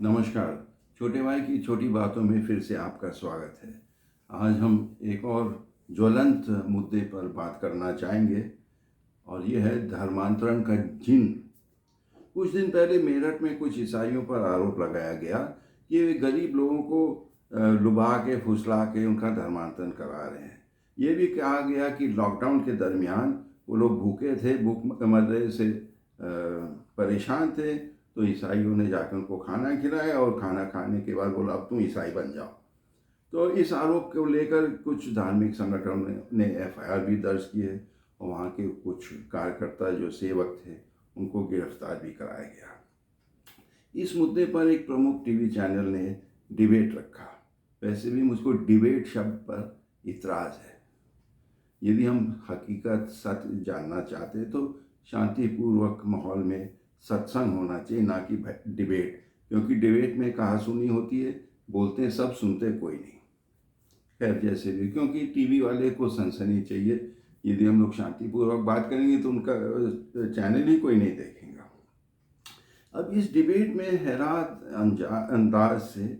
नमस्कार। छोटे भाई की छोटी बातों में फिर से आपका स्वागत है। आज हम एक और ज्वलंत मुद्दे पर बात करना चाहेंगे और ये है धर्मांतरण का जिन। कुछ दिन पहले मेरठ में कुछ ईसाइयों पर आरोप लगाया गया कि वे गरीब लोगों को लुभा के फुसला के उनका धर्मांतरण करा रहे हैं। ये भी कहा गया कि लॉकडाउन के दरमियान वो लोग भूखे थे, भूखमरी से परेशान थे, तो ईसाइयों ने जाकर उनको खाना खिलाया और खाना खाने के बाद बोला अब तुम ईसाई बन जाओ। तो इस आरोप को लेकर कुछ धार्मिक संगठनों ने एफआईआर भी दर्ज की है और वहाँ के कुछ कार्यकर्ता जो सेवक थे उनको गिरफ्तार भी कराया गया। इस मुद्दे पर एक प्रमुख टीवी चैनल ने डिबेट रखा। वैसे भी मुझको डिबेट शब्द पर इतराज़ है। यदि हम हकीकत सत्य जानना चाहते तो शांतिपूर्वक माहौल में सत्संग होना चाहिए, ना कि डिबेट। क्योंकि डिबेट में कहा सुनी होती है, बोलते हैं सब, सुनते कोई नहीं। खैर जैसे भी, क्योंकि टीवी वाले को सनसनी चाहिए। यदि हम लोग शांतिपूर्वक बात करेंगे तो उनका चैनल ही कोई नहीं देखेगा। अब इस डिबेट में हैरान अंदाज से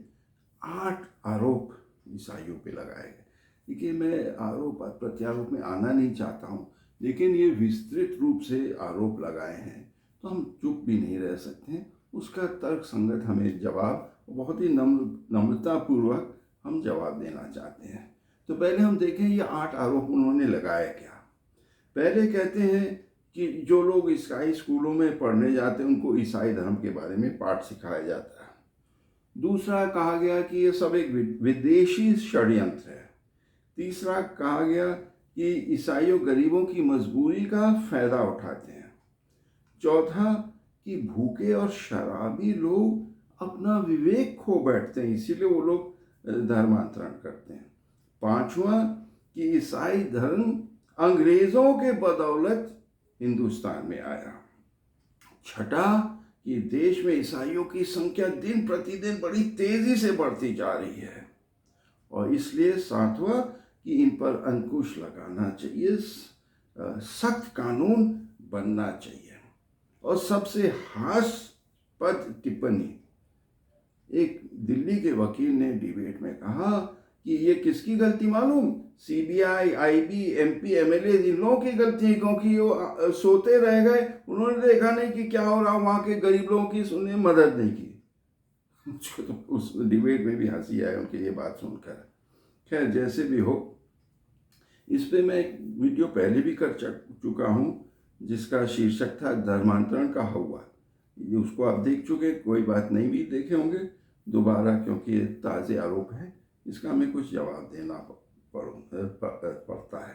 8 आरोप ईसाइयों पे लगाए गए। देखिए, मैं आरोप प्रत्यारोप में आना नहीं चाहता हूँ, लेकिन ये विस्तृत रूप से आरोप लगाए हैं तो हम चुप भी नहीं रह सकते। उसका तर्क संगत हमें जवाब बहुत ही नम्रतापूर्वक हम जवाब देना चाहते हैं। तो पहले हम देखें ये 8 आरोप उन्होंने लगाया क्या। पहले कहते हैं कि जो लोग ईसाई स्कूलों में पढ़ने जाते हैं उनको ईसाई धर्म के बारे में पाठ सिखाया जाता है। दूसरा कहा गया कि ये सब एक विदेशी षड्यंत्र है। तीसरा कहा गया कि ईसाइयों गरीबों की मजबूरी का फायदा उठाते हैं। चौथा कि भूखे और शराबी लोग अपना विवेक खो बैठते हैं, इसीलिए वो लोग धर्मांतरण करते हैं। पांचवा कि ईसाई धर्म अंग्रेजों के बदौलत हिंदुस्तान में आया। छठा कि देश में ईसाइयों की संख्या दिन प्रतिदिन बड़ी तेजी से बढ़ती जा रही है और इसलिए सातवां कि इन पर अंकुश लगाना चाहिए, सख्त कानून बनना चाहिए। और सबसे हास्यास्पद टिप्पणी, एक दिल्ली के वकील ने डिबेट में कहा कि ये किसकी गलती मालूम? सीबीआई, आईबी, एमपी, एमएलए, इन लोगों की गलती है, क्योंकि वो सोते रह गए। उन्होंने देखा नहीं कि क्या हो रहा, वहाँ के गरीब लोगों की उन्हें मदद नहीं की। मुझको तो उस डिबेट में भी हंसी आई उनकी ये बात सुनकर। खैर जैसे भी हो, इस पे मैं एक वीडियो पहले भी कर चुका हूँ जिसका शीर्षक था धर्मांतरण का हुआ। उसको आप देख चुके, कोई बात नहीं भी देखे होंगे दोबारा, क्योंकि ये ताज़े आरोप है, इसका हमें कुछ जवाब देना पड़ता है।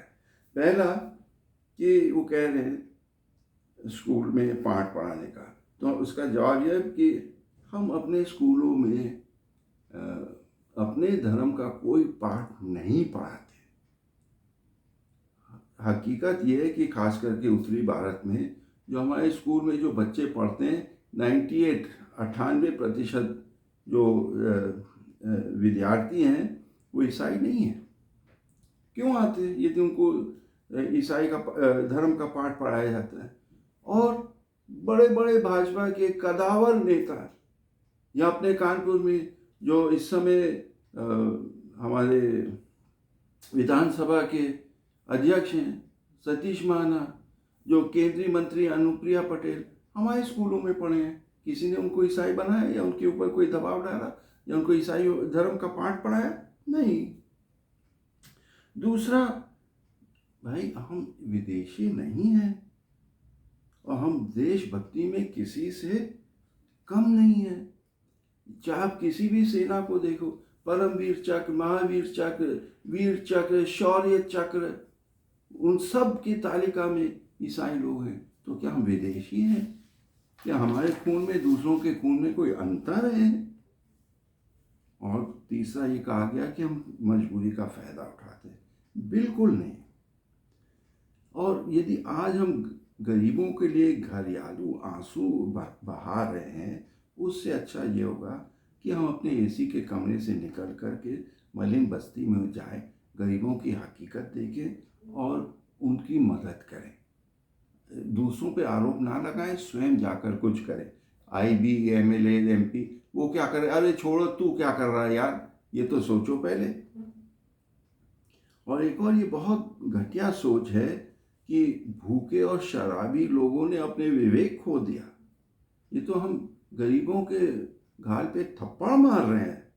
पहला कि वो कह रहे हैं स्कूल में पाठ पढ़ाने का, तो उसका जवाब यह है कि हम अपने स्कूलों में अपने धर्म का कोई पाठ नहीं पढ़ाते। हकीकत यह है कि खास करके उत्तरी भारत में जो हमारे स्कूल में जो बच्चे पढ़ते हैं, 98% जो विद्यार्थी हैं वो ईसाई नहीं हैं। क्यों आते हैं? यदि उनको ईसाई का धर्म का पाठ पढ़ाया जाता है। और बड़े बड़े भाजपा के कदावर नेता या अपने कानपुर में जो इस समय हमारे विधानसभा के अध्यक्ष हैं सतीश महाना, जो केंद्रीय मंत्री अनुप्रिया पटेल, हमारे स्कूलों में पढ़े हैं। किसी ने उनको ईसाई बनाया या उनके ऊपर कोई दबाव डाला या उनको ईसाई धर्म का पाठ पढ़ाया? नहीं। दूसरा, भाई हम विदेशी नहीं हैं और हम देशभक्ति में किसी से कम नहीं हैं। चाहे आप किसी भी सेना को देखो, परमवीर चक्र, महावीर चक्र, वीर चक्र, शौर्य चक्र, उन सब की तालिका में ईसाई लोग हैं। तो क्या हम विदेशी हैं? क्या हमारे खून में दूसरों के खून में कोई अंतर है? और तीसरा ये कहा गया कि हम मजबूरी का फायदा उठाते हैं। बिल्कुल नहीं। और यदि आज हम गरीबों के लिए घरियालू आंसू बहा रहे हैं, उससे अच्छा ये होगा कि हम अपने एसी के कमरे से निकल करके मलिन बस्ती में जाएं, गरीबों की हकीकत देखें और उनकी मदद करें। दूसरों पे आरोप ना लगाएं, स्वयं जाकर कुछ करें। आईबी, एमएलए, एमपी वो क्या कर रहा है, अरे छोड़ो तू क्या कर रहा है यार, ये तो सोचो पहले। और एक और ये बहुत घटिया सोच है कि भूखे और शराबी लोगों ने अपने विवेक खो दिया। ये तो हम गरीबों के गाल पे थप्पड़ मार रहे हैं।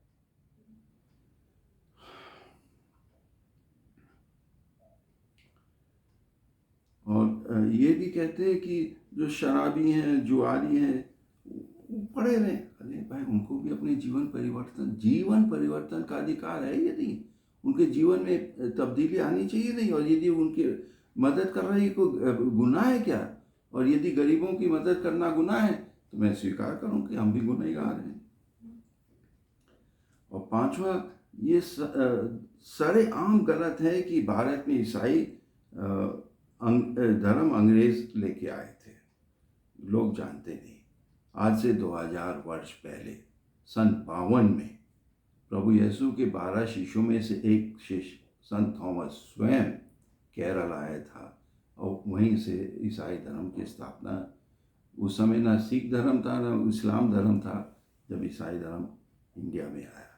और ये भी कहते हैं कि जो शराबी हैं, जुआरी हैं, वो पड़े रहें। अरे भाई, उनको भी अपने जीवन परिवर्तन का अधिकार है। यदि उनके जीवन में तब्दीली आनी चाहिए नहीं, और यदि उनकी मदद कर रही को गुनाह है क्या? और यदि गरीबों की मदद करना गुनाह है तो मैं स्वीकार करूं कि हम भी गुनहगार हैं। और पांचवा, ये सरेआम गलत है कि भारत में ईसाई धर्म अंग्रेज लेके आए थे। लोग जानते नहीं। आज से 2000 वर्ष पहले सन 52 में प्रभु यीशु के 12 शिष्यों में से एक शिष्य संत थॉमस स्वयं केरल आया था, और वहीं से ईसाई धर्म की स्थापना। उस समय ना सिख धर्म था ना इस्लाम धर्म था जब ईसाई धर्म इंडिया में आया।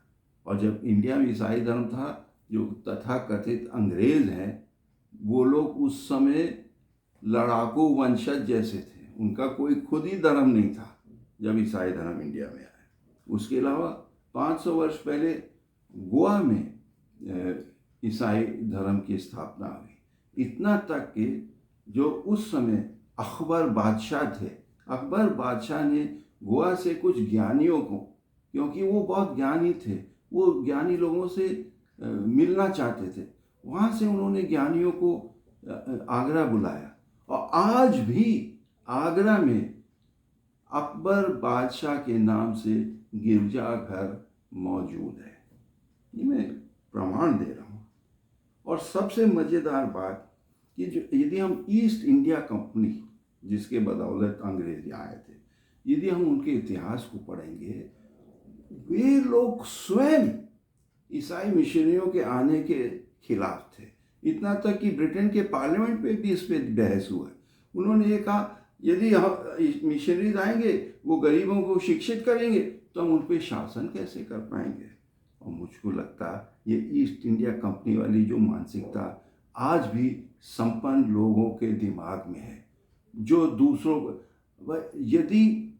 और जब इंडिया में ईसाई धर्म था, जो तथाकथित अंग्रेज हैं, वो लोग उस समय लड़ाकू वंशज जैसे थे। उनका कोई खुद ही धर्म नहीं था जब ईसाई धर्म इंडिया में आया। उसके अलावा 500 वर्ष पहले गोवा में ईसाई धर्म की स्थापना हुई। इतना तक कि जो उस समय अकबर बादशाह थे, अकबर बादशाह ने गोवा से कुछ ज्ञानियों को, क्योंकि वो बहुत ज्ञानी थे, वो ज्ञानी लोगों से मिलना चाहते थे, वहाँ से उन्होंने ज्ञानियों को आगरा बुलाया। और आज भी आगरा में अकबर बादशाह के नाम से गिरजाघर मौजूद है। ये मैं प्रमाण दे रहा हूँ। और सबसे मज़ेदार बात कि जो यदि हम ईस्ट इंडिया कंपनी, जिसके बदौलत अंग्रेज आए थे, यदि हम उनके इतिहास को पढ़ेंगे, वे लोग स्वयं ईसाई मिशनरियों के आने के खिलाफ थे। इतना तक कि ब्रिटेन के पार्लियामेंट में भी इस पर बहस हुआ। उन्होंने ये कहा, यदि मिशनरीज आएंगे, वो गरीबों को शिक्षित करेंगे, तो हम उन पर शासन कैसे कर पाएंगे। और मुझको लगता ये ईस्ट इंडिया कंपनी वाली जो मानसिकता आज भी संपन्न लोगों के दिमाग में है, जो दूसरों को, यदि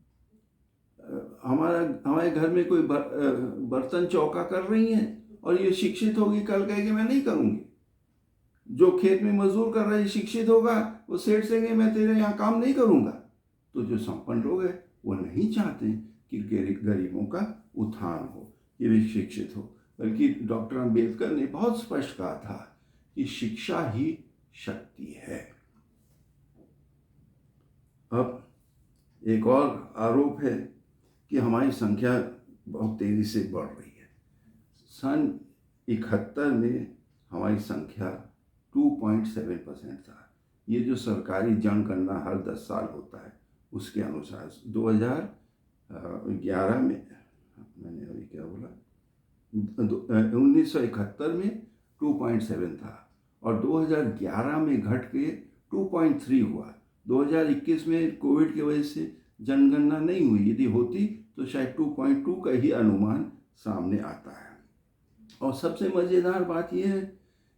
हमारे घर में कोई बर्तन चौका कर रही हैं और ये शिक्षित होगी, कल कहेगी मैं नहीं करूँगी। जो खेत में मजदूर कर रहा है शिक्षित होगा, वो सेठ से कहेंगे मैं तेरे यहाँ काम नहीं करूँगा। तो जो संपन्न लोग हैं वो नहीं चाहते कि गरीबों का उत्थान हो, कि वे शिक्षित हो। बल्कि डॉक्टर अंबेडकर ने बहुत स्पष्ट कहा था कि शिक्षा ही शक्ति है। अब एक और आरोप है कि हमारी संख्या बहुत तेज़ी से बढ़ रही है। सन 71 में हमारी संख्या 2.7% था। ये जो सरकारी जनगणना हर 10 साल होता है उसके अनुसार 2011 में, मैंने अभी क्या बोला, 1971 में 2.7 था और 2011 में घट के 2.3 हुआ। 2021 में कोविड की वजह से जनगणना नहीं हुई। यदि होती तो शायद 2.2 का ही अनुमान सामने आता है। और सबसे मज़ेदार बात यह है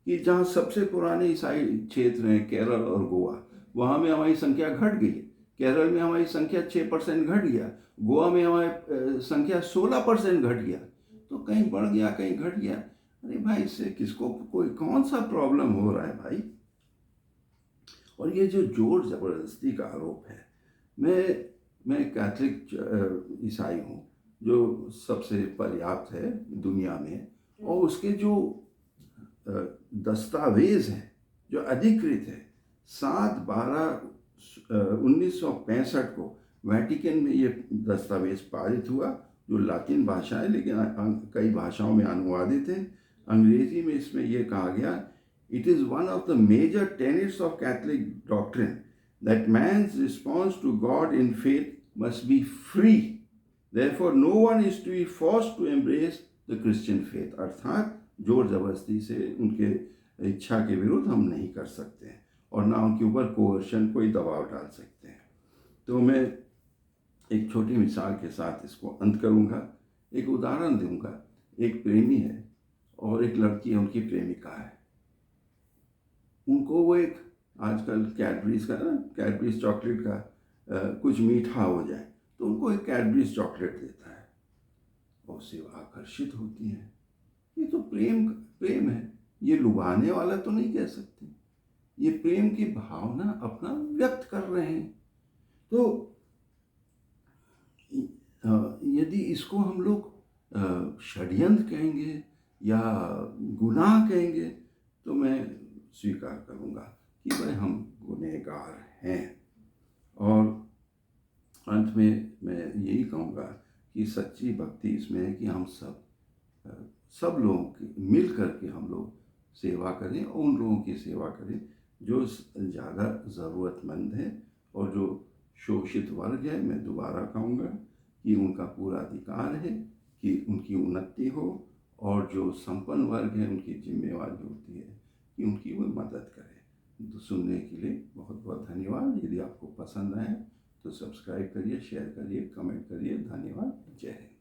कि जहाँ सबसे पुराने ईसाई क्षेत्र हैं, केरल और गोवा, वहाँ में हमारी संख्या घट गई। केरल में हमारी संख्या 6% घट गया, गोवा में हमारी संख्या 16% घट गया। तो कहीं बढ़ गया कहीं घट गया। अरे भाई, इससे किसको कौन सा प्रॉब्लम हो रहा है भाई। और ये जो जोर ज़बरदस्ती का आरोप है, मैं कैथलिक ईसाई हूँ जो सबसे पर्याप्त है दुनिया में, और उसके जो दस्तावेज़ हैं जो अधिकृत है, 7/12/1965 को वेटिकन में ये दस्तावेज पारित हुआ, जो लातिन भाषा है लेकिन कई भाषाओं में अनुवादित है। अंग्रेजी में इसमें यह कहा गया, it is one of the major tenets of Catholic doctrine that man's response to God in faith must be free, therefore no one is to be forced to embrace the Christian faith. अर्थात जोर ज़बरदस्ती से उनके इच्छा के विरुद्ध हम नहीं कर सकते हैं और ना उनके ऊपर कोर्शन, कोई दबाव डाल सकते हैं। तो मैं एक छोटी मिसाल के साथ इसको अंत करूँगा। एक उदाहरण दूंगा। एक प्रेमी है और एक लड़की है, उनकी प्रेमिका है। उनको वो एक आजकल कैडबरीज का ना, कैडबरीज चॉकलेट का कुछ मीठा हो जाए तो उनको एक कैडबरीज चॉकलेट देता है और उससे वो आकर्षित होती है। ये तो प्रेम प्रेम है, ये लुभाने वाला तो नहीं कह सकते। ये प्रेम की भावना अपना व्यक्त कर रहे हैं। तो यदि इसको हम लोग षड्यंत्र कहेंगे या गुनाह कहेंगे तो मैं स्वीकार करूँगा कि भाई हम गुनहगार हैं। और अंत में मैं यही कहूँगा कि सच्ची भक्ति इसमें है कि हम सब लोगों की मिल कर के हम लोग सेवा करें और उन लोगों की सेवा करें जो ज़्यादा ज़रूरतमंद हैं और जो शोषित वर्ग है। मैं दोबारा कहूँगा कि उनका पूरा अधिकार है कि उनकी उन्नति हो, और जो संपन्न वर्ग है उनकी जिम्मेवारी होती है कि उनकी वो मदद करें। तो सुनने के लिए बहुत बहुत धन्यवाद। यदि आपको पसंद आए तो सब्सक्राइब करिए, शेयर करिए, कमेंट करिए। धन्यवाद। जय हिंद।